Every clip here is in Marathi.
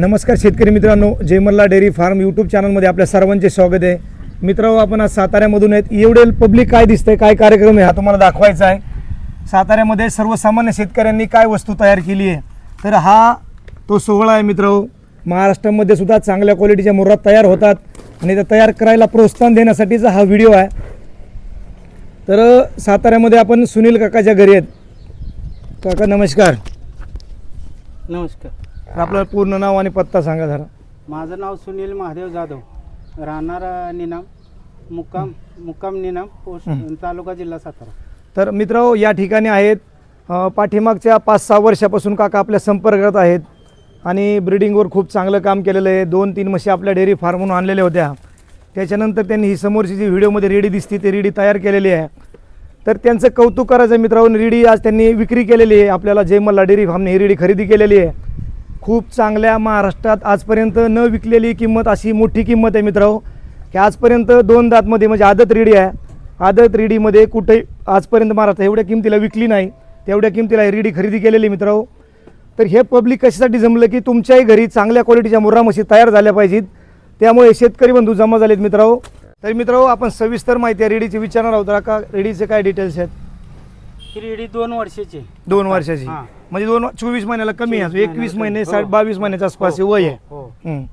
नमस्कार शेतकरी मित्रांनो, जय मल्हार डेअरी फार्म यूट्यूब चॅनलमध्ये आपल्या सर्वांचे स्वागत आहे. मित्रांनो, आपण आज साताऱ्यामधून आहेत. एवढे पब्लिक काय दिसतंय, काय कार्यक्रम आहे हा तुम्हाला दाखवायचा आहे. साताऱ्यामध्ये सर्वसामान्य शेतकऱ्यांनी काय वस्तू तयार केली आहे, तर हा तो सोहळा आहे. मित्रांनो, महाराष्ट्रामध्ये सुद्धा चांगल्या क्वालिटीच्या मुर्रा तयार होतात आणि त्या तयार करायला प्रोत्साहन देण्यासाठीचा हा व्हिडिओ आहे. तर साताऱ्यामध्ये आपण सुनील काकाच्या घरी आहेत. काका नमस्कार. नमस्कार. तर आपलं पूर्ण नाव आणि पत्ता सांगा जरा. माझं नाव सुनील महादेव जाधव, राहणार निनाम, मुक्काम निनाम, पोस्ट तालुका जिल्हा सातारा. तर मित्रांनो, या ठिकाणी आहेत. पाठीमागच्या 5-6 वर्षापासून काका आपल्या संपर्कात आहेत आणि ब्रीडिंगवर खूप चांगलं काम केलेलं आहे. 2-3 म्हशी आपल्या डेअरी फार्महून आणलेल्या होत्या. त्याच्यानंतर त्यांनी ही समोरची जी व्हिडिओमध्ये रेडी दिसते ते रेडी तयार केलेली आहे. तर त्यांचं कौतुक करायचं मित्रांनो. रेडी आज त्यांनी विक्री केलेली आहे. आपल्याला जय मल्हार डेअरी फार्मने ही रेडी खरेदी केलेली आहे. खूप चांगल्या महाराष्ट्रात आजपर्यंत न विकलेली किंमत, अशी मोठी किंमत आहे मित्रांनो, की आजपर्यंत 2 दातमध्ये म्हणजे आदत रेडी आहे. आदत रेडीमध्ये कुठे आजपर्यंत महाराष्ट्रात एवढ्या किमतीला विकली नाही, तेवढ्या किमतीला रेडी खरेदी केलेली मित्रांनो. तर हे पब्लिक कशासाठी जमलं की तुमच्याही घरी चांगल्या क्वालिटीच्या मुर्रा म्हशी तयार झाल्या पाहिजेत. त्यामुळे शेतकरी बंधू जमा झालेत मित्रांनो. तर मित्रांनो, आपण सविस्तर माहिती आहे रेडीची विचारणार आहोत. का रेडीचे काय डिटेल्स आहेत? ही रेडी 2 वर्षाची. 2 वर्षाची म्हणजे 24 महिन्याला कमी आहे. 21 महिने 22 महिन्याच्या आसपास वय आहे.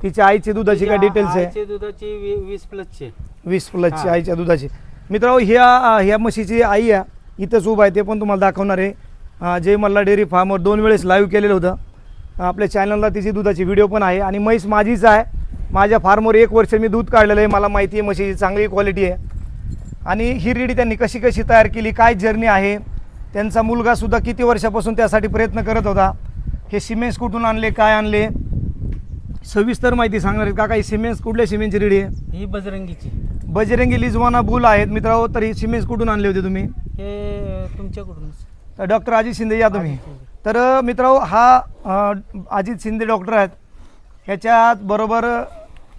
तिच्या आईची दुधाची काय डिटेल्स आहे? आईची दुधाची 20 प्लसची. 20 प्लसची आईच्या दुधाची. मित्रांनो, ह्या म्हशीची आई आहे, इथंच उभा आहे, ते पण तुम्हाला दाखवणार आहे. जय मल्हार डेअरी फार्मवर 2 वेळेस लाईव्ह केलेलं होतं. आपल्या चॅनलला तिची दुधाची व्हिडिओ पण आहे. आणि म्हैस माझीच आहे. माझ्या फार्मवर 1 वर्ष मी दूध काढलेलं आहे. मला माहिती आहे म्हशीची चांगली क्वालिटी आहे. आणि ही रेडी त्यांनी कशी तयार केली, काय जर्नी आहे, त्यांचा मुलगासुद्धा किती वर्षापासून त्यासाठी प्रयत्न करत होता. हे सिमेंट्स कुठून आणले, काय आणले, सविस्तर माहिती सांगणार आहेत. काका, ही सिमेंट्स कुठल्या सिमेंटची रेडी आहे? ही बजरंगीची. बजरंगी लिजवाना बुल आहेत मित्रांनो. तर ही सिमेंट्स कुठून आणले होते तुम्ही? हे तुमच्याकडून. तर डॉक्टर अजित शिंदे या तुम्ही. तर मित्रांनो, हा अजित शिंदे डॉक्टर आहेत. ह्याच्यात बरोबर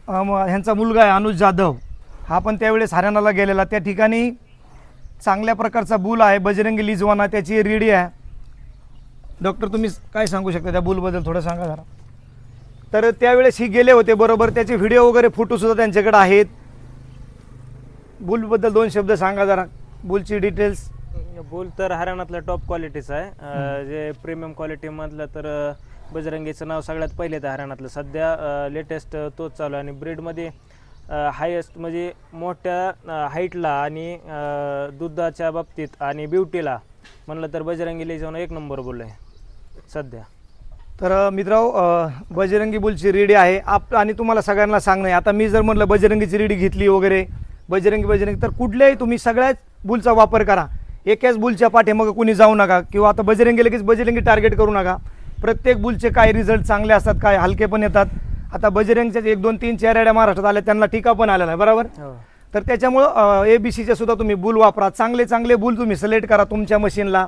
ह्यांचा मुलगा आहे अनुज जाधव. हा पण त्यावेळेस हरियाणाला गेलेला. त्या ठिकाणी चांगल्या प्रकारचा बुल आहे बजरंगी लिजवाना, त्याची रेडी आहे. डॉक्टर, तुम्ही काय सांगू शकता त्या बुलबद्दल थोडं सांगा जरा. तर त्यावेळेस ही गेले होते बरोबर. त्याचे व्हिडिओ वगैरे फोटोसुद्धा त्यांच्याकडे आहेत. बुलबद्दल 2 शब्द सांगा जरा, बुलची डिटेल्स. बुल तर हरियाणातलं टॉप क्वालिटीचं आहे. जे प्रीमियम क्वालिटी मधलं तर बजरंगीचं नाव सगळ्यात पहिले तर हरियाणातलं सध्या लेटेस्ट तोच चालू आहे. आणि ब्रीडमध्ये हायेस्ट म्हणजे मोठ्या हाईटला आणि दुधाच्या बाबतीत आणि ब्युटीला म्हणलं तर बजरंगी लिजवाना 1 नंबर बुल आहे सध्या. तर मित्रांनो, बजरंगी बुलची रेडी आहे. आणि तुम्हाला सगळ्यांना सांगणं आहे, आता मी जर म्हटलं बजरंगीची रेडी घेतली वगैरे बजरंगी, तर कुठल्याही तुम्ही सगळ्याच बुलचा वापर करा. एकाच बुलच्या पाठीमागं कुणी जाऊ नका, किंवा आता बजरंगी लगेच बजरंगी टार्गेट करू नका. प्रत्येक बुलचे काय रिझल्ट चांगले असतात, काय हलके पण येतात. आता बजरंगच्या 1, 2, 3, 4 रेड्या महाराष्ट्रात आल्या, त्यांना टीका पण आलेला आहे बरोबर. तर त्याच्यामुळं ABCच्या सुद्धा तुम्ही बुल वापरा. चांगले बुल तुम्ही सिलेक्ट करा तुमच्या मशीनला.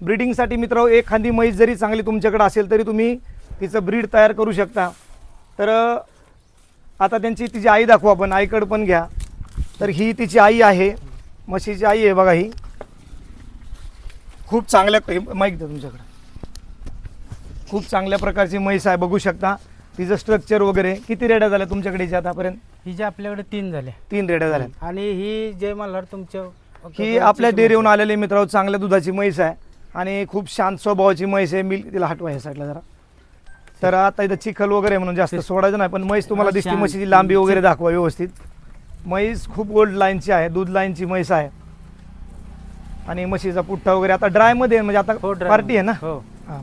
ब्रीडिंगसाठी मित्रांनो, एखादी म्हैस जरी चांगली तुमच्याकडे असेल तरी तुम्ही तिचं ब्रीड तयार करू शकता. तर आता तिची आई दाखवू आपण. आईकडं पण घ्या. तर ही तिची आई आहे, म्हशीची आई आहे बघा. ही खूप चांगल्या माईक द्या तुमच्याकडे. खूप चांगल्या प्रकारची म्हैस आहे, बघू शकता. तिचं स्ट्रक्चर वगैरे. किती रेड्या झाल्या तुमच्याकडे आतापर्यंत? हिच्या आपल्याकडे 3 झाल्या. 3 रेड्या झाल्या. आणि ही जय मल्हार तुमच्या ही आपल्या डेअरीहून आलेली मित्रांनो चांगल्या दुधाची म्हैस आहे आणि खूप शांत स्वभावाची म्हैस आहे. मिल्क तिला हटवा या साईडला जरा. तर आता इथं चिखल वगैरे म्हणून जास्त सोडायचं नाही, पण म्हैस तुम्हाला दिसते. म्हशीची लांबी वगैरे दाखवा व्यवस्थित. म्हैस खूप ओल्ड लाईनची आहे, दूध लाईनची म्हैस आहे. आणि म्हशीचा पुठ्ठा वगैरे आता ड्रायमध्ये म्हणजे आता पार्टी आहे ना. हां,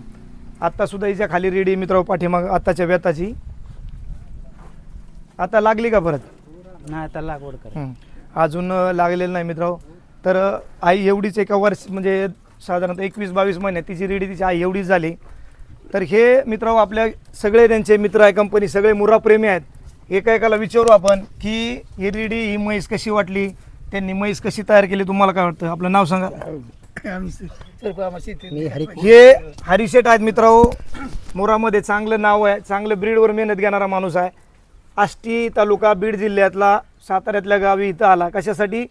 आत्ता सुद्धा हिच्या खाली रेडी मित्रांनो पाठीमाग आत्ताच्या व्यताची. आता लागली का परत? नाही, आता लागवड कर. अजून लागलेलं नाही मित्रांनो. तर आई एवढीच एका वर्ष म्हणजे साधारणतः 21-22 महिने तिची रेडी तिची आई एवढीच झाली. तर हे मित्रांनो आपल्या सगळे त्यांचे मित्र आहे, कंपनी सगळे मुर्राप्रेमी आहेत. एकाला विचारू आपण की ही रेडी, ही म्हैस कशी वाटली, त्यांनी म्हैस कशी तयार केली, तुम्हाला काय वाटतं? आपलं नाव सांगा. हे हरिशेठ आहेत मित्रांनो. मुरामध्ये चांगलं नाव आहे, चांगलं ब्रीडवर मेहनत घेणारा माणूस आहे. आष्टी तालुका बीड जिल्ह्यातला साताऱ्यातल्या गावी इथं आला. कशासाठी?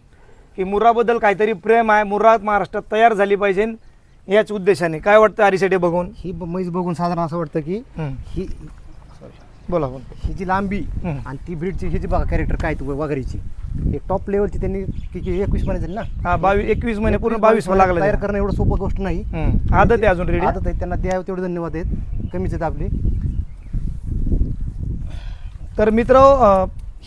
की मुर्राबद्दल काहीतरी प्रेम आहे. मुर्रा महाराष्ट्रात तयार झाली पाहिजे याच उद्देशाने काय वाटतं आरीसाठी बघून? ही म्हैस बघून साधारण असं वाटतं की हं. ही बोला बोला. ही जी लांबी हं. आणि ती ब्रीडची ही जी बघा कॅरेक्टर काय तू वगैरेची हे टॉप लेवलची त्यांनी किती 21 महिने झाली ना. हा 21 महिने पूर्ण 22 लागला तयार त्याला. करणं एवढं सोपं गोष्ट नाही. आदत आहे अजून रेडी. आदत आहे त्यांना द्यावं तेवढे धन्यवाद आहेत, कमीच आहेत आपले. तर मित्र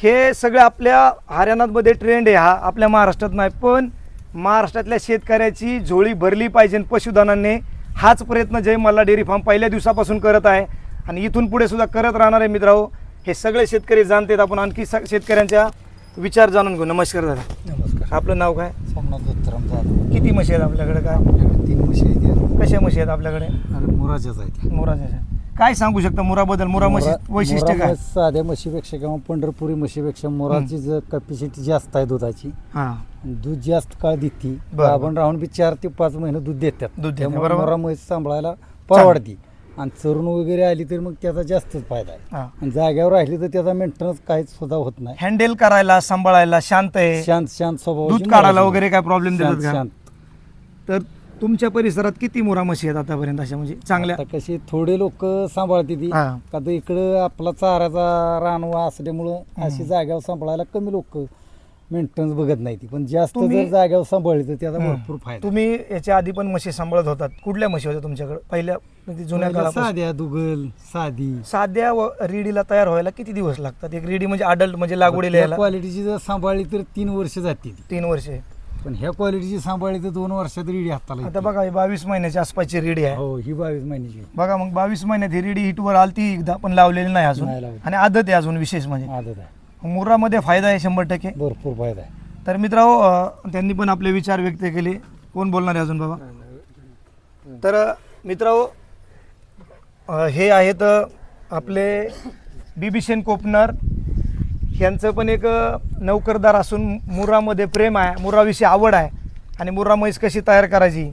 हे सगळे आपल्या हरियाणामध्ये ट्रेंड आहे हा, आपल्या महाराष्ट्रात नाही. पण महाराष्ट्रातल्या शेतकऱ्याची झोळी भरली पाहिजे पशुधनाने, हाच प्रयत्न जय मल्हार डेअरी फार्म पहिल्या दिवसापासून करत आहे आणि इथून पुढे सुद्धा करत राहणार आहे. मित्रांनो हे सगळे शेतकरी जाणतात. आपण आणखी शेतकऱ्यांच्या विचार जाणून घेऊ. नमस्कार दादा. नमस्कार. आपलं नाव काय? सोमनाथ दत्तराम जाधव. किती म्हशी आहेत आपल्याकडे? काय आपल्याकडे 3 म्हशी आहेत. कशा म्हशी आहेत आपल्याकडे? अरे मुराच्याच आहेत. मुराच्या. काय सांगू शकता मुराबद्दल? मुरा म्हशी वैशिष्ट्य काय? साध्या म्हशीपेक्षा किंवा पंढरपुरी म्हशीपेक्षा मुराची कॅपॅसिटी जास्त आहे दुधाची. हां दूध जास्त काळ देते. बरं. आपण राहून बी 4 ते 5 महिने दूध देतात. दूध देते, त्यामुळे बरोबर. मुरा म्हैस सांभाळायला परवडते आणि चरून वगैरे आली तर मग त्याचा जास्तच फायदा आहे. हां. आणि जाग्यावर राहिली तर त्याचा मेंटेनन्स काहीच सुद्धा होत नाही. हँडल करायला सांभाळायला शांत आहे. शांत शांत स्वभाव. दूध काढायला वगैरे काय प्रॉब्लेम देतात का? शांत. तर तुमच्या परिसरात किती मुरा म्हशी आहेत आतापर्यंत अशा म्हणजे चांगल्या? आता कशी थोडे लोक सांभाळते ती. हां. का तर इकडं आपला चाराचा रानवा असल्यामुळं अशी जाग्यावर सांभाळायला कमी लोक मेंटेनन्स बघत नाही ती. पण जास्त तुम्ही- जर जाग्यावर सांभाळली तर त्याचा हं. भरपूर फायदा. तुम्ही याच्या आधी पण म्हशी सांभाळत होतात. कुठल्या म्हशी होत्या तुमच्याकडे पहिल्या म्हणजे जुन्या पहिल्या काळापासून? साध्या दुगल साधी साध्या रेडीला तयार व्हायला किती दिवस लागतात? एक रेडी म्हणजे अडल्ट म्हणजे लागवडीला यायला क्वालिटीची जर सांभाळली तर 3 वर्ष जाते ती. 3 वर्षे. पण ह्या क्वालिटीची सांभाळली तर 2 वर्षात रेडी हाताला आता येते. बघा ही 22 महिन्याच्या आसपासची रेडी आहे. हो ही 22 महिन्याची बघा मग 22 महिन्यात ही रेडी हिटवर आलती एकदा पण लावलेली नाही अजून. नाही लावली. आणि आदत आहे अजून विशेष म्हणजे. आदत आहे. मुरामध्ये फायदा आहे 100%. भरपूर फायदा आहे. तर मित्रांनो त्यांनी पण आपले विचार व्यक्त केले. कोण बोलणार आहे अजून बाबा? तर मित्रांनो हे आहेत आपले बिभीषण कोपनर. यांचं पण एक नौकरदार असून मुरामध्ये प्रेम आहे, मुराविषयी आवड आहे आणि मुरा म्हैस कशी तयार करायची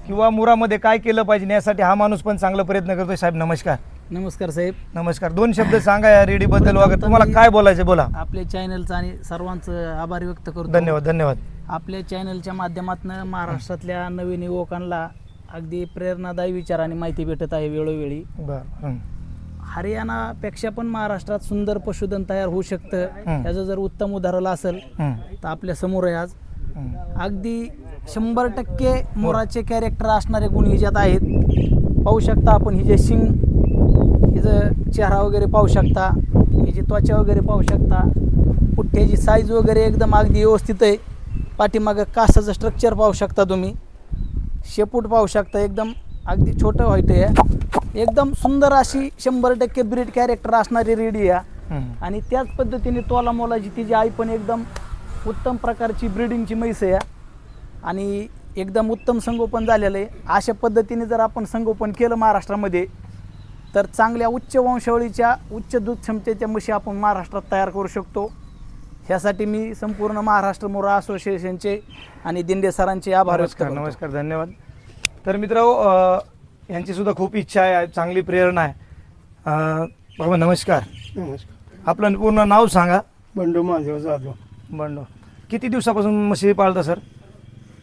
किंवा मुरामध्ये काय केलं पाहिजे यासाठी हा माणूस पण चांगला प्रयत्न करतोय. साहेब नमस्कार. नमस्कार साहेब. नमस्कार. 2 शब्द सांगा या रेडीबद्दल वगैरे. तुम्हाला काय बोलायचं बोला. आपल्या चॅनलचं आणि सर्वांचं आभार व्यक्त करतो. धन्यवाद धन्यवाद. आपल्या चॅनलच्या माध्यमातून महाराष्ट्रातल्या नवीन युवकांना अगदी प्रेरणादायी विचार आणि माहिती भेटत आहे वेळोवेळी. बरं. हरियाणापेक्षा पण महाराष्ट्रात सुंदर पशुधन तयार होऊ शकतं. याचं जर उत्तम उदाहरण असेल तर आपल्या समोर आहे आज. अगदी 100% मोराचे कॅरेक्टर असणारे गुण हिच्यात आहेत. पाहू शकता आपण हिचे शिंग, हिचं चेहरा वगैरे पाहू शकता, हिची त्वचा वगैरे पाहू शकता, पुठ्ठ्याची साईज वगैरे एकदम अगदी व्यवस्थित आहे. पाठीमागं कासाचं स्ट्रक्चर पाहू शकता तुम्ही, शेपूट पाहू शकता, एकदम अगदी छोटं व्हाईट आहे. एकदम सुंदर अशी 100% ब्रीड कॅरेक्टर असणारी रेडी आहे. आणि त्याच पद्धतीने तोला मोलाची तिची आई पण एकदम उत्तम प्रकारची ब्रीडिंगची म्हैस आहे आणि एकदम उत्तम संगोपन झालेलं आहे. अशा पद्धतीने जर आपण संगोपन केलं महाराष्ट्रामध्ये तर चांगल्या उच्च वंशावळीच्या उच्च दूध क्षमतेच्या म्हशी आपण महाराष्ट्रात तयार करू शकतो. ह्यासाठी मी संपूर्ण महाराष्ट्र मोरा असोसिएशनचे आणि दिंडे सरांचे आभार व्यक्त नमस्कार करतो. नमस्कार धन्यवाद. तर मित्रांनो यांची सुद्धा खूप इच्छा आहे, चांगली प्रेरणा आहे. बाबा नमस्कार. नमस्कार. आपलं पूर्ण नाव सांगा. बंडू महादेव जाधव. बंडो. किती दिवसापासून म्हशी पाळता सर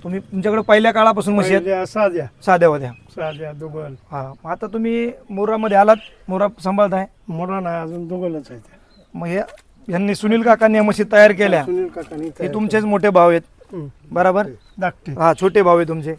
तुम्ही? तुमच्याकडे पहिल्या काळापासून म्हशी आहेत? पहिल्या साध्या साध्या होत्या. साध्या दुगल. हां. आता तुम्ही मुरामध्ये आलात, मुरा सांभाळताय. मोरा नाही अजून दुगलच आहे त्या. मग यांनी सुनील काकांनी या म्हशी तयार केल्या. सुनील काकांनी हे तुमचेच मोठे भाव आहेत बरोबर? धाकटे. हा छोटे भाव आहे तुमचे.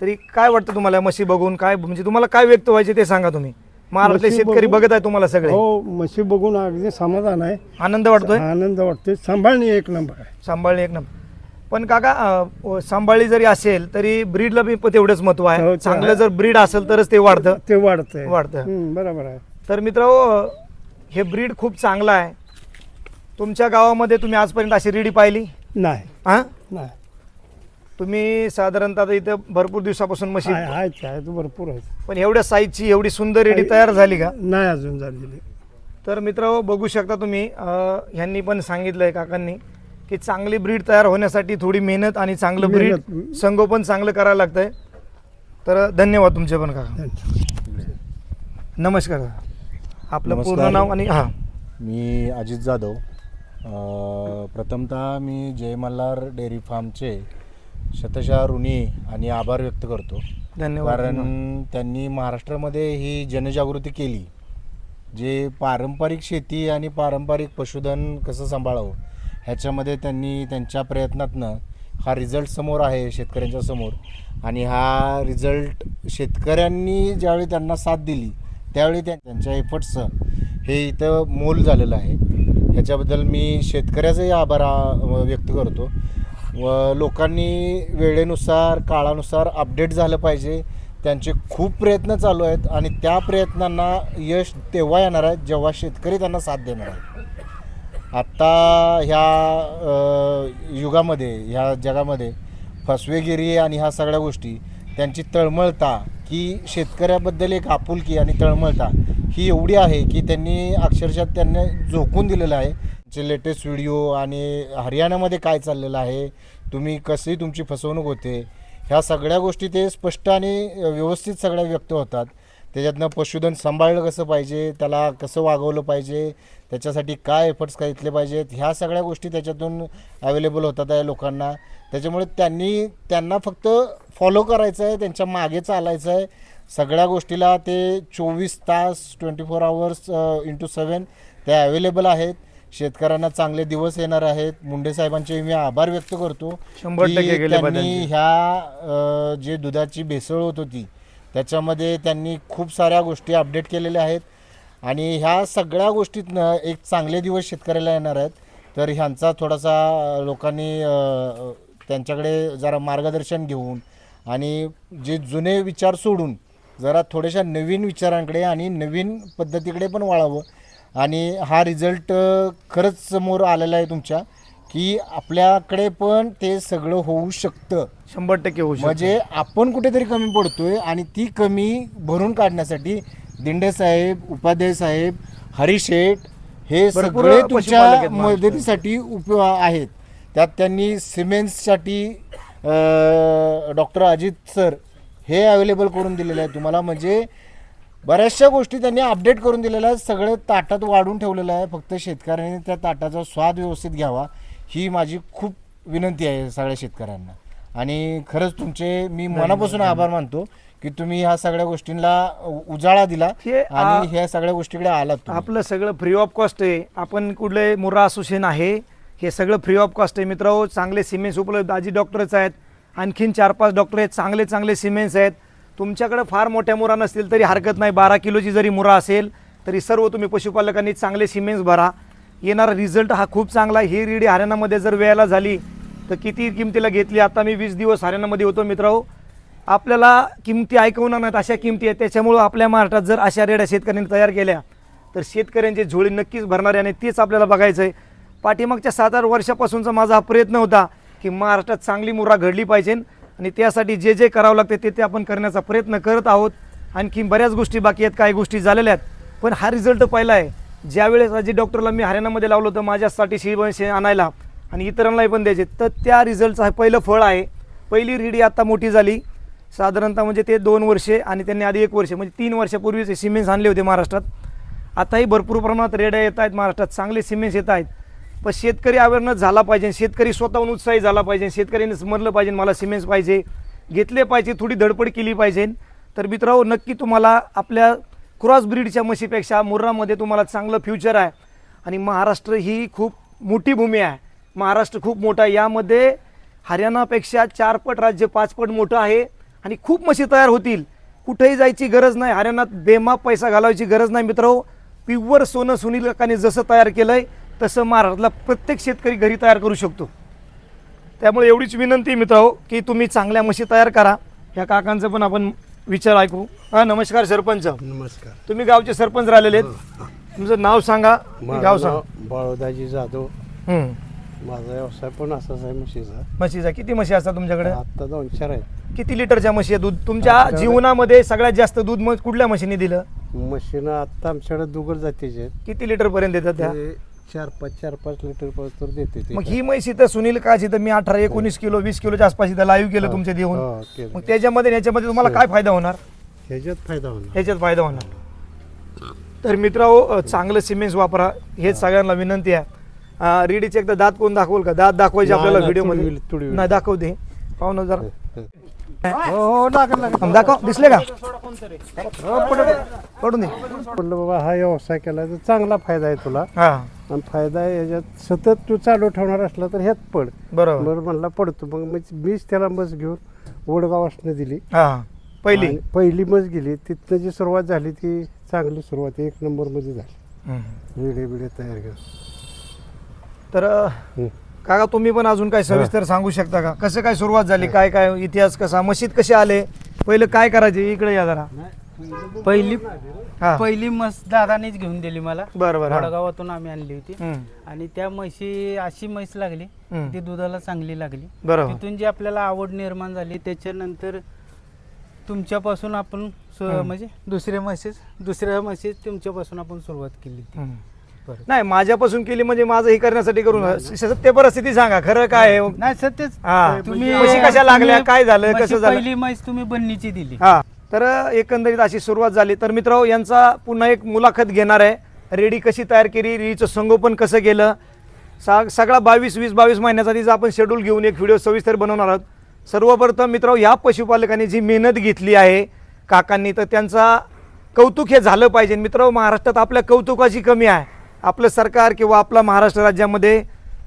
तरी काय वाटतं तुम्हाला म्हशी बघून? काय म्हणजे तुम्हाला काय व्यक्त व्हायचे ते सांगा तुम्ही. महाराष्ट्रातले म्हशी शेतकरी बघून- बघत आहे तुम्हाला सगळे. हो म्हशी बघून अगदी समाधान आहे, आनंद वाटतोय. आनंद वाटतोय. सांभाळणी 1 नंबर आहे. सांभाळणे 1 नंबर. पण काका सांभाळली जरी असेल तरी ब्रीडला बी तेवढंच महत्व हो, आहे. ते चांगलं आहे. जर ब्रीड असेल तरच ते वाढतं. ते वाढतंय. वाढतं. बरोबर आहे. तर मित्रांनो हे ब्रीड खूप चांगलं आहे. तुमच्या गावामध्ये तुम्ही आजपर्यंत अशी रेडी पाहिली? नाही हां. नाही तुम्ही साधारणतः इथं भरपूर दिवसापासून म्हशी, आहेत भरपूर आहेत, पण एवढ्या साईजची एवढी सुंदर रेडी तयार झाली का? नाही अजून झालेली. तर मित्रांनो बघू शकता तुम्ही ह्यांनी पण सांगितलंय काकांनी की चांगली ब्रीड तयार होण्यासाठी थोडी मेहनत आणि चांगलं ब्रीड मेहनत. संगोपन चांगलं करायला लागतंय. तर धन्यवाद तुमचे पण काका. नमस्कार. आपलं नमस्कार. पूर्ण नाव आणि हां. मी अजित जाधव. प्रथमतः मी जय मल्हार डेअरी फार्मचे शतशः ऋणी आणि आभार व्यक्त करतो. धन्यवाद. कारण त्यांनी महाराष्ट्रामध्ये ही जनजागृती केली. जे पारंपरिक शेती आणि पारंपरिक पशुधन कसं सांभाळावं ह्याच्यामध्ये त्यांनी त्यांच्या प्रयत्नातनं हा रिझल्ट समोर आहे शेतकऱ्यांच्या समोर. आणि हा रिझल्ट शेतकऱ्यांनी ज्यावेळी त्यांना साथ दिली त्यावेळी त्यांच्या एफर्ट्सचं हे इथं मोल झालेलं आहे. ह्याच्याबद्दल मी शेतकऱ्याचंही आभार व्यक्त करतो. व लोकांनी वेळेनुसार काळानुसार अपडेट झालं पाहिजे. त्यांचे खूप प्रयत्न चालू आहेत आणि त्या प्रयत्नांना यश तेव्हा येणार आहे जेव्हा शेतकरी त्यांना साथ देणार आहेत. आत्ता ह्या युगामध्ये ह्या जगामध्ये फसवेगिरी आणि ह्या सगळ्या गोष्टी त्यांची तळमळता की शेतकऱ्याबद्दल एक आपुलकी आणि तळमळता ही एवढी आहे की त्यांनी अक्षरशः त्यांना झोकून दिलेलं आहे. त्यांचे लेटेस्ट व्हिडिओ आणि हरियाणामध्ये काय चाललेलं आहे, तुम्ही कशी तुमची फसवणूक होते, ह्या सगळ्या गोष्टी ते स्पष्ट आणि व्यवस्थित सगळ्या व्यक्त होतात. त्याच्यातनं पशुधन सांभाळलं कसं पाहिजे, त्याला कसं वागवलं पाहिजे, त्याच्यासाठी काय एफर्ट्स घेतले पाहिजेत, ह्या सगळ्या गोष्टी त्याच्यातून अवेलेबल होतात आहे लोकांना. त्याच्यामुळे त्यांना फक्त फॉलो करायचं आहे, त्यांच्या मागे चालायचं आहे. सगळ्या गोष्टीला ते 24 तास 24 आवर्स इंटू 7 ते अवेलेबल आहेत. शेतकऱ्यांना चांगले दिवस येणार आहेत. मुंडे साहेबांचे मी आभार व्यक्त करतो 100% की गेले पाहिजे. त्यांनी ह्या जे दुधाची भेसळ होत होती त्याच्यामध्ये त्यांनी खूप साऱ्या गोष्टी अपडेट केलेल्या आहेत. आणि ह्या सगळ्या गोष्टीतनं एक चांगले दिवस शेतकऱ्याला येणार आहेत. तर ह्यांचा थोडासा लोकांनी त्यांच्याकडे जरा मार्गदर्शन घेऊन आणि जे जुने विचार सोडून जरा थोड्याशा नवीन विचारांकडे आणि नवीन पद्धतीकडे पण वळावं. आणि हा रिझल्ट खरंच समोर आलेला आहे तुमच्या की आपल्याकडे पण ते सगळं होऊ शकतं. 100% होऊ शकतं. म्हणजे आपण कुठेतरी कमी पडतोय आणि ती कमी भरून काढण्यासाठी दिंडे साहेब, उपाध्याय साहेब, हरिशेठ हे भरपूर सगळे पशुपालक तुमच्या आहेत महाराष्ट्रात. मदतीसाठी आहेत. त्यात त्यांनी सिमेंट्ससाठी डॉक्टर अजित सर हे अवेलेबल करून दिलेलं आहे तुम्हाला. म्हणजे बऱ्याचशा गोष्टी त्यांनी अपडेट करून दिलेल्या आहेत. सगळं ताटात वाढून ठेवलेलं आहे. फक्त शेतकऱ्यांनी त्या ताटाचा स्वाद व्यवस्थित घ्यावा ही माझी खूप विनंती आहे सगळ्या शेतकऱ्यांना. आणि खरंच तुमचे मी मनापासून आभार मानतो की तुम्ही ह्या सगळ्या गोष्टींना उजाळा दिला आणि ह्या सगळ्या गोष्टीकडे आलात तुम्ही. आपलं सगळं फ्री ऑफ कॉस्ट आहे. आपण कुठले मुर्रा असोसिएशन आहे हे सगळं फ्री ऑफ कॉस्ट आहे मित्रांनो. चांगले सिमेंट्स उपलब्ध, आजी डॉक्टरच आहेत, आणखीन 4-5 डॉक्टर आहेत, चांगले चांगले सिमेंट्स आहेत. तुमच्याकडे फार मोठ्या मुरा नसतील तरी हरकत नाही. 12 किलोची जरी मुरा असेल तरी सर्व तुम्ही पशुपालकांनी चांगले सिमेंट्स भरा. येणारा रिझल्ट हा खूप चांगला आहे. ही रेडी हरियाणामध्ये जर वेळेला झाली तर किती किमतीला घेतली. आता मी 20 दिवस हरियाणामध्ये होतो मित्रांनो. आपल्याला किमती ऐकवणार नाहीत अशा किमती आहेत. त्याच्यामुळं आपल्या महाराष्ट्रात जर अशा रेड्या शेतकऱ्यांनी तयार केल्या तर शेतकऱ्यांची झोळी नक्कीच भरणार आहे. आणि तेच आपल्याला बघायचं आहे. पाठीमागच्या 7-8 वर्षापासूनचा माझा हा प्रयत्न होता की महाराष्ट्रात चांगली मुरा घडली पाहिजे आणि त्यासाठी जे जे करावं लागते ते आपण करण्याचा प्रयत्न करत आहोत. आणखी बऱ्याच गोष्टी बाकी आहेत, काही गोष्टी झालेल्या आहेत, पण हा रिझल्ट पहिला आहे. ज्यावेळेस अजित डॉक्टरला मी हरियाणामध्ये लावलं होतं माझ्यासाठी शेण आणायला आणि इतरांनाही पण द्यायचे, तर त्या रिझल्टचं हे पहिलं फळ आहे. पहिली रेडी आता मोठी झाली साधारणतः म्हणजे ते 2 वर्षे आणि त्यांनी आधी 1 वर्ष म्हणजे 3 वर्षापूर्वीचे सिमेंट्स आणले होते महाराष्ट्रात. आताही भरपूर प्रमाणात रेड्या येत आहेत महाराष्ट्रात, चांगले सिमेंट्स येत आहेत. पण शेतकरी अवेअरनेस झाला पाहिजे, शेतकरी स्वतःहून उत्साही झाला पाहिजे, शेतकऱ्यांनी समजलं पाहिजे मला सिमेंट्स पाहिजे, घेतले पाहिजे, थोडी धडपड केली पाहिजे. तर मित्रांनो नक्की तुम्हाला आपल्या क्रॉस ब्रीडच्या म्हशीपेक्षा मुर्रामध्ये तुम्हाला चांगलं फ्युचर आहे. आणि महाराष्ट्र ही खूप मोठी भूमी आहे. महाराष्ट्र खूप मोठा आहे. यामध्ये हरियाणापेक्षा 4 पट राज्य 5 पट मोठं आहे आणि खूप म्हशी तयार होतील. कुठेही जायची गरज नाही. हरियाणात बेमाप पैसा घालवायची गरज नाही मित्रांनो. प्युअर सोनं सुनील काकांनी जसं तयार केलं आहे तसं महाराष्ट्रातला प्रत्येक शेतकरी घरी तयार करू शकतो. त्यामुळे एवढीच विनंती मित्रांनो की तुम्ही चांगल्या म्हशी तयार करा. ह्या काकांचं पण आपण विचार ऐकू. हां नमस्कार सरपंच. नमस्कार. तुम्ही गावचे सरपंच राहिलेले आहेत. तुमचं नाव सांगा, गाव सांगा. बाळोदाजी जाधव. हं. माझा व्यवसाय पण असाच आहे म्हशीचा. म्हशीचा किती म्हशी असतात तुमच्याकडे? आता 2-4 आहेत. किती लिटरच्या म्हशी आहे दूध तुमच्या जीवनामध्ये सगळ्यात जास्त दूध मग कुठल्या म्हशीने दिलं? म्हशीनं आता आमच्याकडे दुगर जातीचे आहेत. किती लिटर पर्यंत देतात त्या? 4-5 लिटर पर्यंत देते ते. मग ही म्हैस इथं सुनील काची तर मी 18-19 किलो 20 किलोच्या आसपास इथं लाईव्ह केलं तुमचे देऊन. हो, केलं. मग त्याच्यामध्ये याच्यामध्ये तुम्हाला काय फायदा होणार? ह्याच्यात फायदा होणार. ह्याच्यात फायदा होणार. तर मित्रांनो चांगलं सिमेंट्स वापरा हेच सगळ्यांना विनंती आहे. रेडीचे एकदा दात कोण दाखवल का? दात दाखवायचे आपल्याला नाही, व्हिडिओमध्ये तुडवी. नाही दाखवते. पाहून जरा हो हो लागेल लागेल. दाखव, दिसले का? पडून दे. म्हटलं बाबा हा व्यवसाय केला तर चांगला फायदा आहे तुला हा आणि फायदा आहे याच्यात सतत तू चालू ठेवणार असला तर ह्यात पड. बरोबर. बरं म्हणला पडतो मग मीच त्याला मस घेऊन वडगाव असणं दिली. हा पहिली. आणि पहिली मस गेली तिथनं जी सुरुवात झाली ती चांगली सुरुवात 1 नंबरमध्ये झाली. विडे बिडे तयार केलं. तर काका तुम्ही पण अजून काय सविस्तर सांगू शकता का? कसं काय सुरुवात झाली, काय काय इतिहास कसा, मशीद कसे आले, पहिलं काय करायचे? इकडे या जरा. हा पहिली म्हस दादानेच घेऊन दिली मला. बरं बरं. हा. वडगावातून आम्ही आणली होती हम्म. आणि त्या म्हशी अशी म्हैस लागली हम्म. ती दुधाला चांगली लागली. बरोबर. तिथून जी आपल्याला आवड निर्माण झाली त्याच्यानंतर तुमच्यापासून आपण म्हणजे दुसऱ्या म्हशीच तुमच्यापासून आपण सुरुवात केली ती. बरं. नाही माझ्यापासून केली म्हणजे माझं हे करण्यासाठी करून सत्य परिस्थिती सांगा, खरं काय आहे? नाही सत्यच हा. तुम्ही म्हशी कशा लागल्या, काय झालं, म्हशी कसं झालं? पहिली म्हैस तुम्ही बन्नीची दिली. हा. तर एकंदरीत अशी सुरुवात झाली. तर मित्र यांचा पुन्हा एक मुलाखत घेणार आहे. रेडी कशी तयार केली, रेडीचं संगोपन कसं केलं, सगळा 22 महिन्याचा तिचा आपण शेड्यूल घेऊन एक व्हिडिओ सविस्तर बनवणार आहोत. सर्वप्रथम मित्र ह्या पशुपालकांनी जी मेहनत घेतली आहे काकांनी, तर त्यांचा कौतुक हे झालं पाहिजे. मित्र महाराष्ट्रात आपल्या कौतुकाची कमी आहे. आपलं सरकार किंवा आपला महाराष्ट्र राज्यामध्ये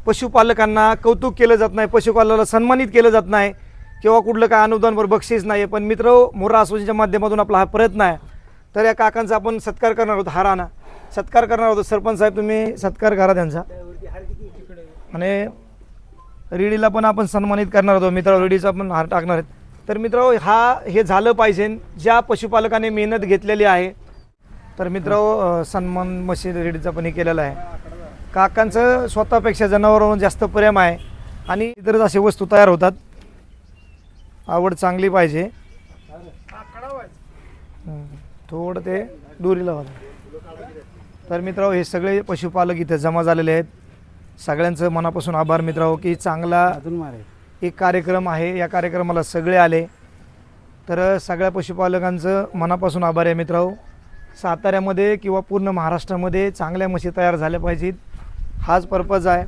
पशुपालकांना कौतुक केलं जात नाही, पशुपालकाला सन्मानित केलं जात नाही किंवा कुठलं काय अनुदानवर बक्षीस नाही. पण मित्र मोरा असोसीच्या माध्यमातून आपला हा प्रयत्न आहे. तर या काकांचा आपण सत्कार करणार आहोत. हाराना सत्कार करणार आहोत. सरपंच साहेब तुम्ही सत्कार करा त्यांचा. आणि रेडीला पण आपण सन्मानित करणार आहोत मित्र. रेडीचा पण हार टाकणार आहेत. तर मित्र हे झालं पाहिजे ज्या पशुपालकाने मेहनत घेतलेली आहे. तर मित्र सन्मान मशीन रेडीचा पण हे केलेला आहे. काकांचं स्वतःपेक्षा जनावरांवर जास्त प्रेम आहे आणि इतरच अशी वस्तू तयार होतात. आवड चांगली पाहिजे. थोडं ते दोरीला वाला. तर मित्र हे सगळे पशुपालक इथे जमा झालेले आहेत. सगळ्यांचं मनापासून आभार मित्र की चांगला एक कार्यक्रम आहे. या कार्यक्रमाला सगळे आले. तर सगळ्या पशुपालकांचं मनापासून आभार आहे मित्र. साताऱ्यामध्ये किंवा पूर्ण महाराष्ट्रामध्ये चांगल्या म्हशी तयार झाल्या पाहिजेत, हाच पर्पज आहे.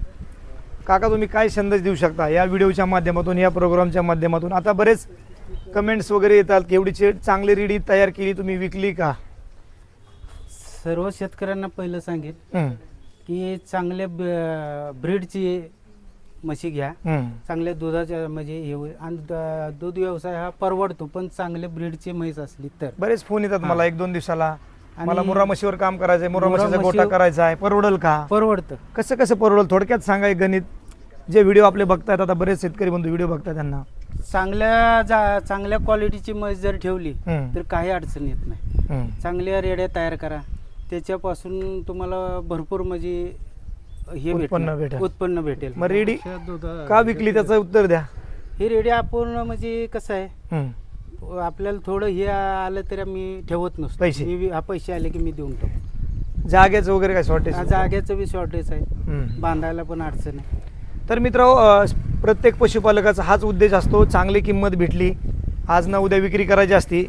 काका तुम्ही काय संदेश देऊ शकता या व्हिडिओच्या माध्यमातून, या प्रोग्रामच्या माध्यमातून? आता बरेच कमेंट्स वगैरे येतात की एवढी चांगली रेडी तयार केली, तुम्ही विकली का? सर्व शेतकऱ्यांना पहिलं सांगेल की चांगल्या ब्रीडची म्हशी घ्या. चांगल्या दुधाच्या म्हणजे हे होईल आणि दूध व्यवसाय हा परवडतो, पण चांगल्या ब्रीडची म्हैस असली तर. बरेच फोन येतात मला 1-2 दिवसाला, मला मुर्रा म्हशीवर काम करायचंय, मुर्रा म्हशीचा गोठा करायचा आहे, परवडल का? परवडतं. कसं कसं परवडल थोडक्यात सांगा एक गणित. जे व्हिडिओ आपले बघतायत, आता बरेच शेतकरी बंधू व्हिडिओ बघतात, त्यांना चांगल्या क्वालिटीची म्हैस जर ठेवली तर काही अडचण येत नाही. चांगल्या रेड्या तयार करा, त्याच्यापासून तुम्हाला भरपूर म्हणजे हे उत्पन्न भेटेल. मग रेडी का विकली त्याचं उत्तर द्या. ही रेडी आपण म्हणजे कसं आहे, आपल्याला थोडं हे आलं तरी आम्ही ठेवत नसतो. पैसे आले की मी देऊन टाकतो. जागेचं वगैरे काय शॉर्टेज? जागेचं बी शॉर्टेज आहे, बांधायला पण अडचण आहे. तर मित्र प्रत्येक पशुपालकाचा हाच उद्देश असतो, चांगली किंमत भेटली, आज ना उद्या विक्री करायची असती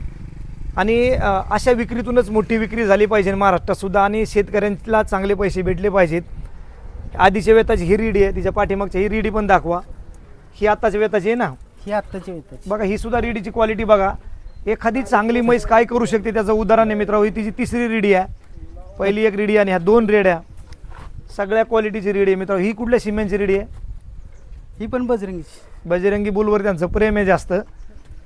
आणि अशा विक्रीतूनच मोठी विक्री झाली पाहिजे महाराष्ट्रात सुद्धा आणि शेतकऱ्यांना चांगले पैसे भेटले पाहिजेत. आधीच्या वेताची ही रेडी आहे, तिच्या पाठीमागच्या ही रेडी पण दाखवा. ही आत्ताच्या वेताची आहे ना? ही आत्ताची वेताची बघा, ही सुद्धा रेडीची क्वालिटी बघा. एखादी चांगली म्हैस काय करू शकते त्याचं उदाहरण आहे मित्र. ही तिची 3री रेडी आहे. पहिली एक रेडी आणि ह्या 2 रेड्या सगळ्या क्वालिटीची रेडी आहे मित्र. ही कुठल्या सिमेंटची रेडी आहे? ही पण बजरंगीची. बजरंगी बुलवर त्यांचं प्रेम आहे जास्त.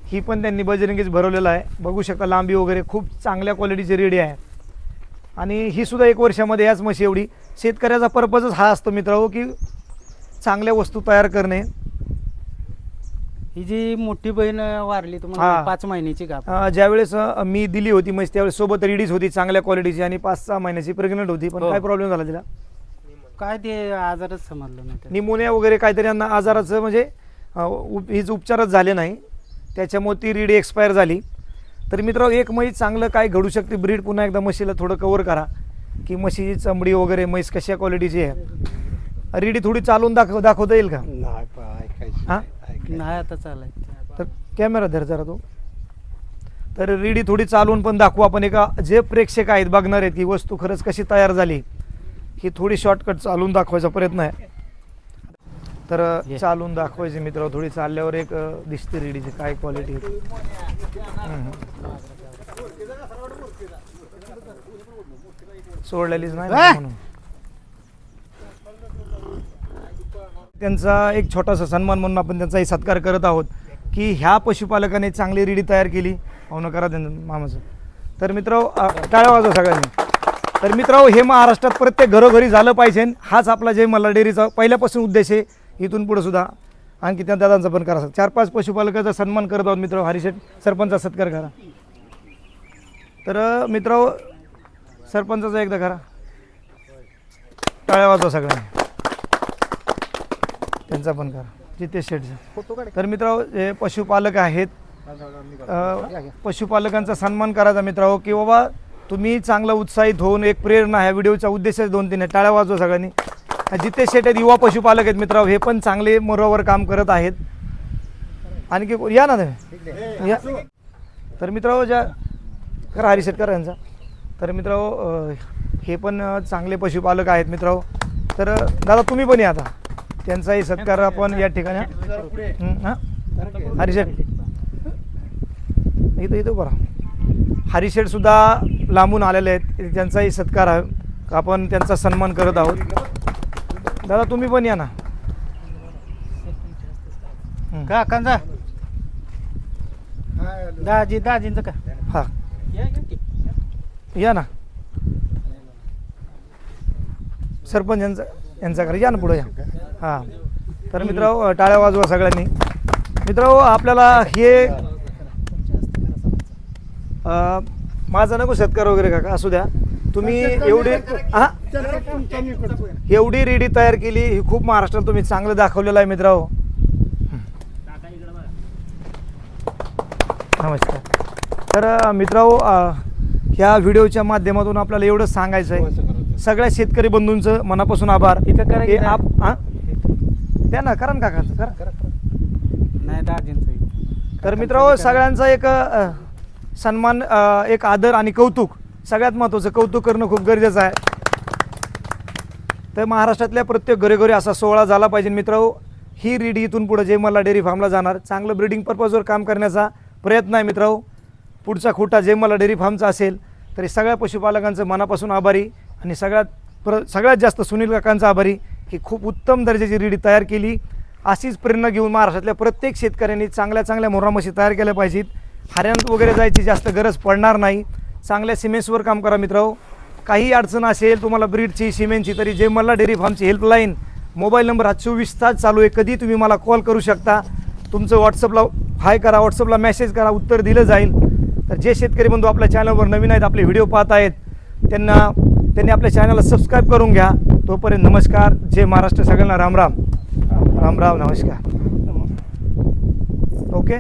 ही पण त्यांनी बजरंगीच भरवलेलं आहे. बघू शकता लांबी वगैरे खूप चांगल्या क्वालिटीची रेडी आहे. आणि ही सुद्धा 1 वर्षामध्ये याच म्हशी एवढी. शेतकऱ्याचा पर्पजच हा असतो मित्र की चांगल्या वस्तू तयार करणे. ही जी मोठी बहीण वारली तुम्हाला 5 महिन्याची का? ज्यावेळेस मी दिली होती म्हैस त्यावेळेस सोबत रेडीच होती चांगल्या क्वालिटीची आणि 5-6 महिन्याची प्रेग्नंट होती. पण काय प्रॉब्लेम झाला तिला? काय ते आजारच समजलं नाही. निमोनिया वगैरे काहीतरी यांना आजाराचं म्हणजे हीच उपचारच झाले नाही, त्याच्यामुळे ती रेडी एक्सपायर झाली. तर मित्र एक म्हैस चांगलं काय घडू शकते ब्रीड. पुन्हा एकदा म्हशीला थोडं कव्हर करा की म्हशीची चमडी वगैरे म्हैस कशा क्वालिटीची आहे. रेडी थोडी चालून दाखवता येईल का? नाही आता चालाय. तर कॅमेरा धर जरा तो. तर रेडी थोडी चालवून पण दाखवू आपण. एका जे प्रेक्षक आहेत बघणार आहेत की वस्तू खरंच कशी तयार झाली, ही थोडी शॉर्टकट चालवून दाखवायचा प्रयत्न आहे. तर चालून दाखवायचे मित्र, थोडी चालल्यावर एक दिसते रेडीची काय क्वालिटी आहे. सोडलेलीच नाही ना म्हणून. त्यांचा एक छोटासा सन्मान म्हणून आपण त्यांचाही सत्कार करत आहोत की ह्या पशुपालकाने चांगली रेडी तयार केली. पाहुणं करा त्यांचं मामाचं. तर मित्र टाळ्या वाजवा सगळ्यांनी. तर मित्र हे महाराष्ट्रात प्रत्येक घरोघरी झालं पाहिजे. हाच आपला जय मल्हार डेअरीचा पहिल्यापासून उद्देश आहे. इथून पुढे सुद्धा आणखी त्या दादांचा पण करा. 4-5 पशुपालकाचा सन्मान करत आहोत मित्र. हरिशेठ सरपंचा सत्कार करा. तर मित्र सरपंचाचा एकदा करा. टाळ्या वाजवा सगळ्यांनी. त्यांचा पण करा. जितेश शेठचा. तर मित्र हे पशुपालक आहेत. पशुपालकांचा सन्मान करायचा मित्रांनो की बाबा तुम्ही चांगलं उत्साहित होऊन एक प्रेरणा. ह्या व्हिडिओचा उद्देशच 2-3 आहे. टाळ्या वाजवा सगळ्यांनी. जितेश शेठ आहेत, युवा पशुपालक आहेत मित्रांनो. हे पण चांगले मोरावर काम करत आहेत. आणखी या ना तुम्ही या. तर मित्रांनो ज्या करा हरिशेठ करा यांचा. तर मित्रांनो हे पण चांगले पशुपालक आहेत मित्रांनो. तर दादा तुम्ही पण या आता. त्यांचाही सत्कार आपण या ठिकाणी. हां हरिशेठ इथं बरं. हरिशेठ सुद्धा लांबून आलेले आहेत. त्यांचाही सत्कार आहे. आपण त्यांचा सन्मान करत आहोत. दादा तुम्ही पण या ना. का कांजा दाजींचं का हां या ना. सरपंच यांचा करा. या ना पुढे या. हां तर मित्रांनो टाळ्या वाजवा सगळ्यांनी. मित्रांनो आपल्याला हे माझा नको सत्कार वगैरे काका असू द्या. तुम्ही एवढी रेडी तयार केली ही खूप महाराष्ट्रात तुम्ही चांगलं दाखवलेलं आहे मित्रांनो. नमस्कार. तर मित्रांनो ह्या व्हिडिओच्या माध्यमातून आपल्याला एवढंच सांगायचं आहे. सगळ्या शेतकरी बंधूंचं मनापासून आभार. इथं करा की त्या ना करा ना काकांचं करा. नाही दाजींचं. तर मित्रांनो सगळ्यांचा एक सन्मान, एक आदर आणि कौतुक. सगळ्यात महत्त्वाचं कौतुक करणं खूप गरजेचं आहे. तर महाराष्ट्रातल्या प्रत्येक घरोघरी असा सोहळा झाला पाहिजे मित्रांनो. ही रेडी इथून पुढे जय मल्हार डेअरी फार्मला जाणार. चांगलं ब्रीडिंग पर्पजवर काम करण्याचा प्रयत्न आहे मित्रांनो. पुढचा खोटा जय मल्हार डेअरी फार्मचा असेल तरी सगळ्या पशुपालकांचं मनापासून आभारी. आणि सगळ्यात जास्त सुनील काकांचा आभारी की खूप उत्तम दर्जाची रेडी तयार केली. अशीच प्रेरणा घेऊन महाराष्ट्रातल्या प्रत्येक शेतकऱ्यांनी चांगल्या मोरा म्हशी तयार केल्या पाहिजेत. हरियाणात वगैरे जायची जास्त गरज पडणार नाही. चांगल्या सिमेंट्सवर काम करा मित्रांनो. काही अडचण असेल तुम्हाला ब्रीडची सिमेंटची तरी जय मल्हार डेअरी फार्मची हेल्पलाईन मोबाईल नंबर हा 24 तास चालू आहे. कधी तुम्ही मला कॉल करू शकता. तुमचं व्हॉट्सअपला हाय करा, व्हॉट्सअपला मेसेज करा, उत्तर दिलं जाईल. तर जे शेतकरी बंधू आपल्या चॅनलवर नवीन आहेत, आपले व्हिडिओ पाहत आहेत, त्यांनी आपल्या चॅनलला सबस्क्राईब करून घ्या. तोपर्यंत नमस्कार. जय महाराष्ट्र. सगळ्यांना राम राम. राम राम. नमस्कार. ओके.